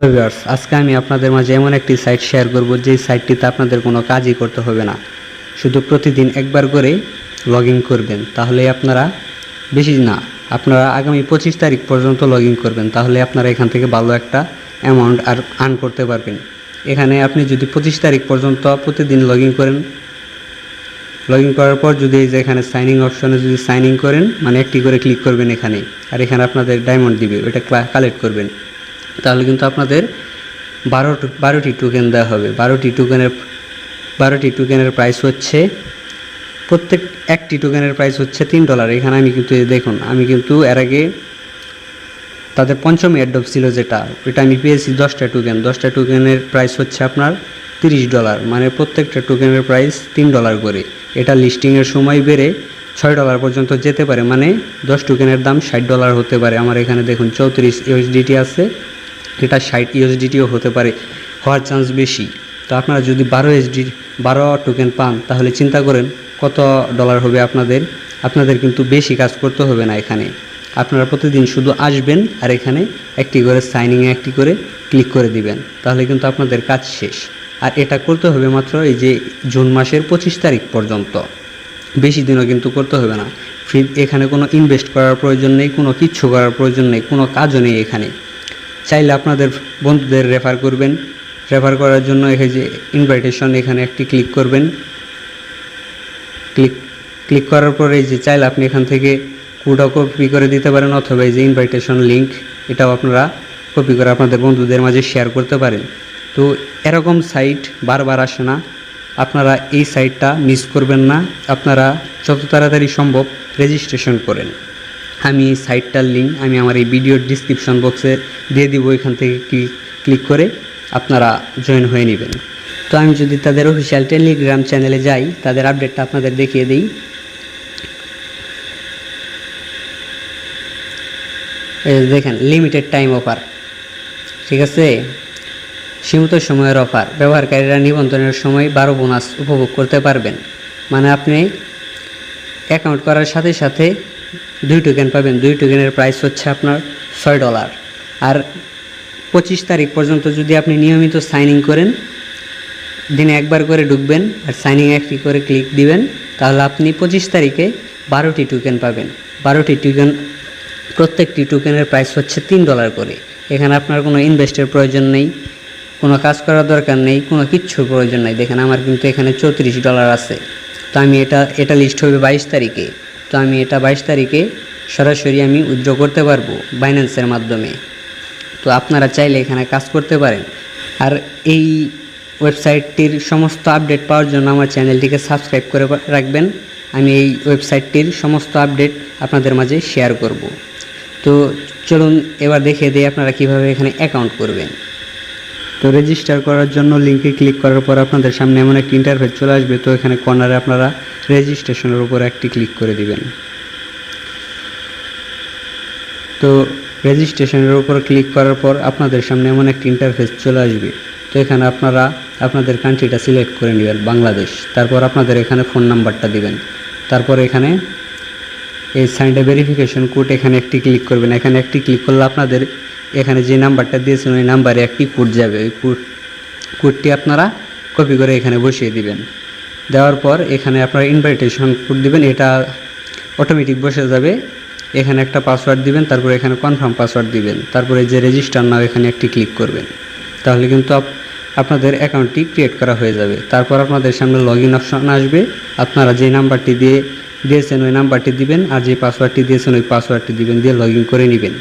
Viewers, আজকে আমি আপনাদের মাঝে এমন একটি সাইট শেয়ার করব যে সাইটটিতে আপনাদের কোনো কাজই করতে হবে না, শুধু প্রতিদিন একবার করে লগ ইন করবেন। তাহলে আপনারা আপনারা আগামী 25 তারিখ পর্যন্ত লগ ইন করবেন, তাহলে আপনারা এখান থেকে ভালো একটা অ্যামাউন্ট আর্ন করতে পারবেন। এখানে আপনি যদি 25 তারিখ পর্যন্ত প্রতিদিন লগ ইন করেন, লগ ইন করার পর যদি এই যে এখানে সাইনিং অপশনে যদি সাইন ইন করেন, মানে একটি করে ক্লিক করবেন এখানে, আর এখানে আপনাদের ডায়মন্ড দিবে, ওইটা কালেক্ট করবেন। তাহলে কিন্তু আপনাদের 12টি টোকেন দেওয়া হবে। 12টি টোকেনের প্রাইস হচ্ছে, প্রত্যেক একটি টোকেনের প্রাইস হচ্ছে $3। এখানে আমি কিন্তু দেখুন, আমি কিন্তু এর আগে তাদের পঞ্চম এয়ারড্রপ ছিল যেটা, ওইটা আমি পেয়েছি 10টা টোকেন। 10টা টোকেনের প্রাইস হচ্ছে আপনার $30, মানে প্রত্যেকটা টোকেনের প্রাইস $3 করে। এটা লিস্টিংয়ের সময় বেড়ে $6 পর্যন্ত যেতে পারে, মানে 10 টোকেনের দাম $60 হতে পারে। আমার এখানে দেখুন 34 USDT আছে, এটা 60 USDTও হতে পারে, হওয়ার চান্স বেশি। তো আপনারা যদি 12 টোকেন পান, তাহলে চিন্তা করেন কত ডলার হবে আপনাদের কিন্তু বেশি কাজ করতে হবে না। এখানে আপনারা প্রতিদিন শুধু আসবেন আর এখানে একটি করে সাইনিংয়ে একটি করে ক্লিক করে দিবেন, তাহলে কিন্তু আপনাদের কাজ শেষ। আর এটা করতে হবে মাত্র এই যে জুন মাসের 25 তারিখ পর্যন্ত, বেশি দিনও কিন্তু করতে হবে না। ফ্রি, এখানে কোনো ইনভেস্ট করার প্রয়োজন নেই, কোনো কিচ্ছু করার প্রয়োজন নেই, কোনো কাজও নেই। এখানে চাইলে আপনাদের বন্ধুদের রেফার করবেন। রেফার করার জন্য এই যে ইনভাইটেশন, এখানে একটি ক্লিক করবেন। ক্লিক করার পরে এই যে চাইলে আপনি এখান থেকে কোডও কপি করে দিতে পারেন, অথবা এই যে ইনভাইটেশন লিঙ্ক, এটাও আপনারা কপি করে আপনাদের বন্ধুদের মাঝে শেয়ার করতে পারেন। তো এরকম সাইট বারবার আসে না, আপনারা এই সাইটটা মিস করবেন না। আপনারা যত তাড়াতাড়ি সম্ভব রেজিস্ট্রেশন করেন। আমি এই সাইটটার লিঙ্ক আমি আমার এই ভিডিওর ডিসক্রিপশন বক্সে দিয়ে দিব, এখান থেকে ক্লিক করে আপনারা জয়েন হয়ে নেবেন। তো আমি যদি তাদের অফিসিয়াল টেলিগ্রাম চ্যানেলে যাই, তাদের আপডেটটা আপনাদের দেখিয়ে দিই। দেখেন, লিমিটেড টাইম অফার, ঠিক আছে, সীমিত সময়ের অফার, ব্যবহারকারীরা নিবন্ধনের সময় 12 বোনাস উপভোগ করতে পারবেন। মানে আপনি অ্যাকাউন্ট করার সাথে সাথে 2 টোকেন পাবেন। 2 টোকেনের প্রাইস হচ্ছে আপনার $6। আর 25 তারিখ পর্যন্ত যদি আপনি নিয়মিত সাইনিং করেন, দিনে একবার করে ঢুকবেন আর সাইনিং একটি করে ক্লিক দিবেন, তাহলে আপনি 25 তারিখে 12টি টোকেন পাবেন। 12টি টোকেন, প্রত্যেকটি টোকেনের প্রাইস হচ্ছে $3 করে। এখানে আপনার কোনো ইনভেস্টের প্রয়োজন নেই, কোনো কাজ করার দরকার নেই, কোনো কিচ্ছুর প্রয়োজন নেই। দেখেন আমার কিন্তু এখানে $34 আছে। তো আমি এটা লিস্ট হবে 22 তারিখে। তো আমি এটা 22 তারিখে সরাসরি আমি উইথড্র করতে পারবো বাইন্যান্সের মাধ্যমে। তো আপনারা চাইলে এখানে কাজ করতে পারেন। আর এই ওয়েবসাইটটির সমস্ত আপডেট পাওয়ার জন্য আমার চ্যানেলটিকে সাবস্ক্রাইব করে রাখবেন। আমি এই ওয়েবসাইটটির সমস্ত আপডেট আপনাদের মাঝে শেয়ার করব। তো চলুন এবার দেখিয়ে দিই আপনারা কিভাবে এখানে অ্যাকাউন্ট করবেন। তো রেজিস্টার করার জন্য লিঙ্কে ক্লিক করার পর আপনাদের সামনে এমন একটি ইন্টারফেস চলে আসবে। তো এখানে কর্নারে আপনারা রেজিস্ট্রেশনের উপর একটি ক্লিক করে দিবেন। তো রেজিস্ট্রেশনের উপর ক্লিক করার পর আপনাদের সামনে এমন একটি ইন্টারফেস চলে আসবে। তো এখানে আপনারা আপনাদের কান্ট্রিটা সিলেক্ট করে নেবেন, বাংলাদেশ। তারপর আপনাদের এখানে ফোন নাম্বারটা দিবেন। তারপর এখানে এই সাইন্ড ভেরিফিকেশন কোড, এখানে একটি ক্লিক করবেন। এখানে একটি ক্লিক করলে আপনাদের এখানে যে নাম্বারটা দিয়েছেন ওই নাম্বারে একটি কোড যাবে। ওই কোডটি আপনারা কপি করে এখানে বসিয়ে দিবেন। দেওয়ার পর এখানে আপনারা ইনভাইটেশন কোড দিবেন, এটা অটোমেটিক বসে যাবে। এখানে একটা পাসওয়ার্ড দিবেন, তারপরে এখানে কনফার্ম পাসওয়ার্ড দিবেন। তারপরে যে রেজিস্টার নাও এখানে একটি ক্লিক করবেন, তাহলে কিন্তু আপনাদের অ্যাকাউন্টটি ক্রিয়েট করা হয়ে যাবে। তারপর আপনাদের সামনে লগ ইন অপশন আসবে। আপনারা যে নাম্বারটি দিয়েছেন ওই নাম্বারটি দিবেন, আর যে পাসওয়ার্ডটি দিয়েছেন ওই পাসওয়ার্ডটি দিবেন, দিয়ে লগ ইন করে নেবেন।